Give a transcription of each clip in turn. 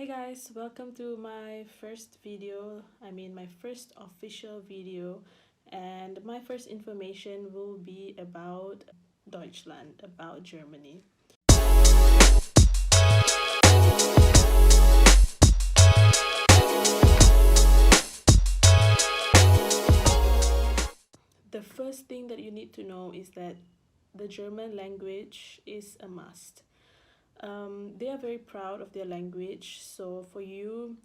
Hey guys, welcome to my first video. My first official video, and my first information will be about Deutschland, about Germany. The first thing that you need to know is that the German language is a must. They are very proud of their language, so for you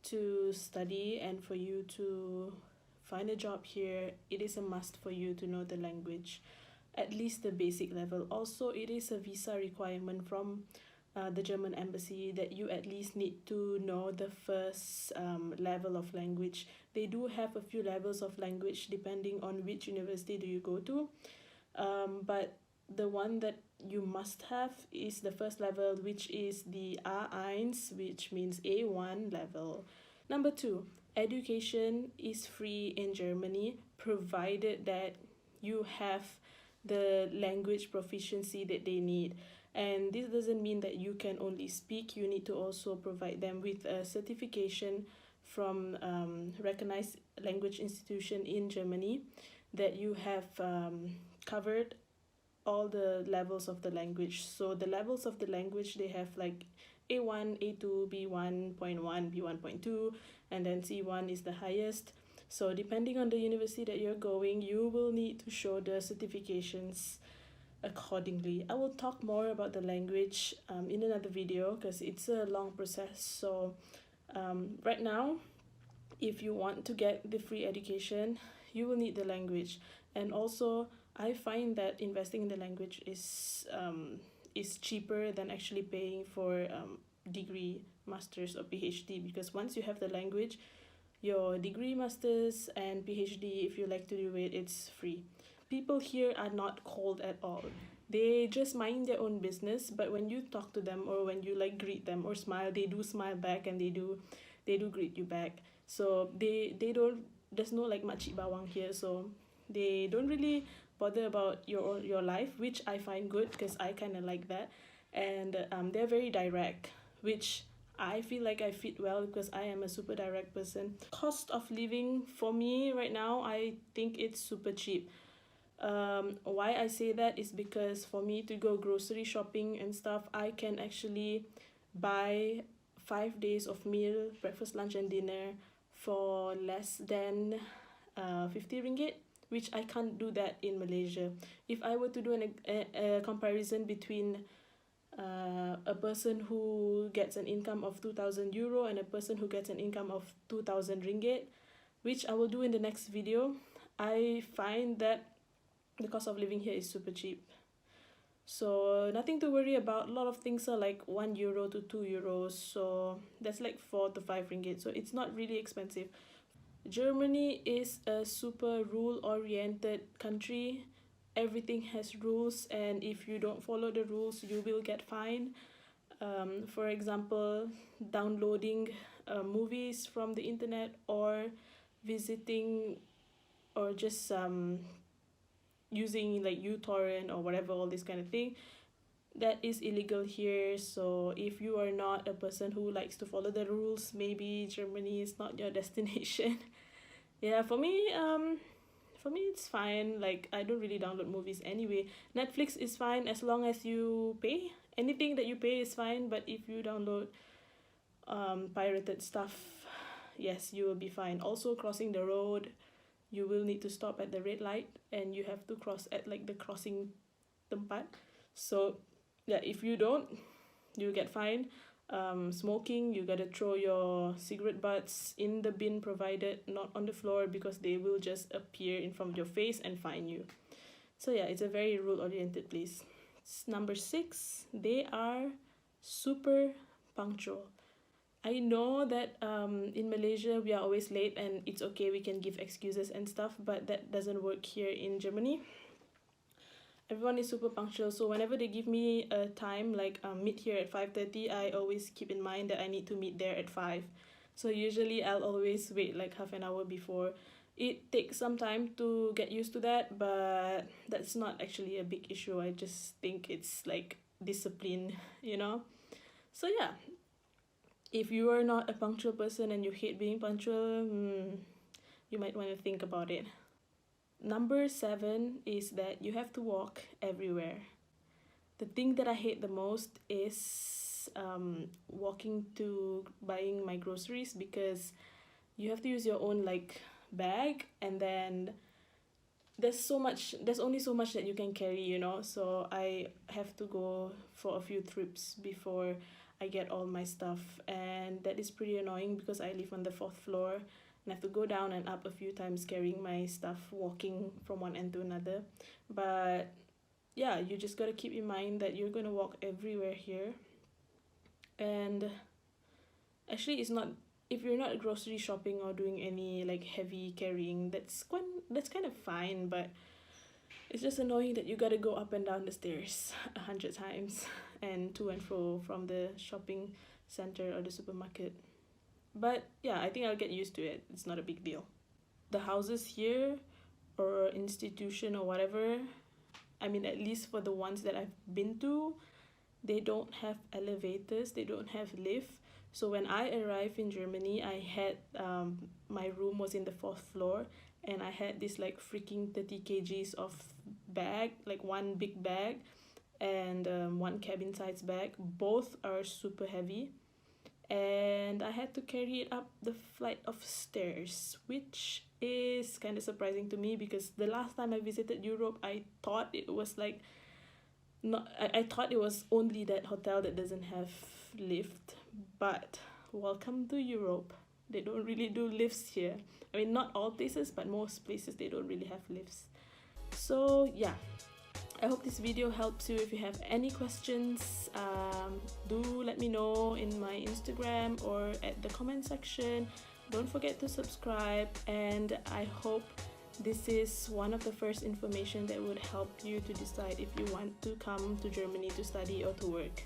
to study and for you to find a job here, it is a must for you to know the language, at least the basic level. Also, it is a visa requirement from the German embassy that you at least need to know the first level of language. They do have a few levels of language depending on which university do you go to, but the one that you must have is the first level, which is the A1, which means A1 level. Number two, education is free in Germany, provided that you have the language proficiency that they need. And this doesn't mean that you can only speak, you need to also provide them with a certification from recognized language institution in Germany that you have covered all the levels of the language. So the levels of the language, they have like A1, A2, B1.1, B1.2, and then C1 is the highest. So depending on the university that you're going, you will need to show the certifications accordingly. I will talk more about the language in another video because it's a long process. So right now, if you want to get the free education, you will need the language. And also, I find that investing in the language is cheaper than actually paying for degree, masters, or PhD, because once you have the language, your degree, masters, and PhD, if you like to do it, it's free. People here are not cold at all. They just mind their own business, but when you talk to them or when you like greet them or smile, they do smile back, and they do greet you back. So they don't, there's no like makcik bawang here, so they don't really bother about your life, which I find good because I kind of like that. And they're very direct, which I feel like I fit well because I am a super direct person. Cost of living for me right now, I think it's super cheap. Why I say that is because for me to go grocery shopping and stuff, I can actually buy 5 days of meal, breakfast, lunch, and dinner for less than 50 ringgit, which I can't do that in Malaysia. If I were to do a comparison between a person who gets an income of 2,000 euro and a person who gets an income of 2,000 ringgit, which I will do in the next video, I find that the cost of living here is super cheap. So nothing to worry about. A lot of things are like 1 euro to 2 euros, so that's like 4 to 5 ringgit, so it's not really expensive. Germany is a super rule oriented country. Everything has rules, and if you don't follow the rules, you will get fined. For example, downloading movies from the internet, or visiting, or just using like uTorrent or whatever, all this kind of thing, that is illegal here. So if you are not a person who likes to follow the rules, maybe Germany is not your destination. Yeah, for me it's fine. Like, I don't really download movies anyway. Netflix is fine as long as you pay. Anything that you pay is fine, but if you download pirated stuff, yes, you will be fine. Also, crossing the road, you will need to stop at the red light, and you have to cross at like the crossing tempat. So yeah, if you don't, you get fined. Smoking, you gotta throw your cigarette butts in the bin provided, not on the floor, because they will just appear in front of your face and fine you. So yeah, it's a very rule oriented place. Number 6, they are super punctual. I know that in Malaysia we are always late, and it's okay, we can give excuses and stuff, but that doesn't work here in Germany. Everyone is super punctual, so whenever they give me a time like meet here at 5:30, I always keep in mind that I need to meet there at 5. So usually I'll always wait like half an hour before. It takes some time to get used to that, but that's not actually a big issue. I just think it's like discipline, you know. So yeah, If you are not a punctual person and you hate being punctual, you might want to think about it. Number 7 is that you have to walk everywhere. The thing that I hate the most is walking to buying my groceries, because you have to use your own like bag, and then there's only so much that you can carry, you know. So I have to go for a few trips before I get all my stuff, and that is pretty annoying because I live on the 4th floor and I have to go down and up a few times carrying my stuff, walking from one end to another. But yeah, you just gotta keep in mind that you're gonna walk everywhere here. And actually, it's not, if you're not grocery shopping or doing any like heavy carrying, that's kind of fine. But it's just annoying that you gotta go up and down the stairs 100 times and to and fro from the shopping center or the supermarket. But yeah, I think I'll get used to it. It's not a big deal. The houses here, or institution or whatever, I mean, at least for the ones that I've been to, they don't have elevators, they don't have lift. So when I arrived in Germany, I had my room was in the 4th floor, and I had this like freaking 30 kgs of bag, like one big bag and one cabin size bag. Both are super heavy, and I had to carry it up the flight of stairs, which is kind of surprising to me because the last time I visited Europe, I thought it was like not I thought it was only that hotel that doesn't have lift. But welcome to Europe. They don't really do lifts here. I mean, not all places, but most places they don't really have lifts. So yeah, I hope this video helps you. If you have any questions, do let me know in my Instagram or at the comment section. Don't forget to subscribe, and I hope this is one of the first information that would help you to decide if you want to come to Germany to study or to work.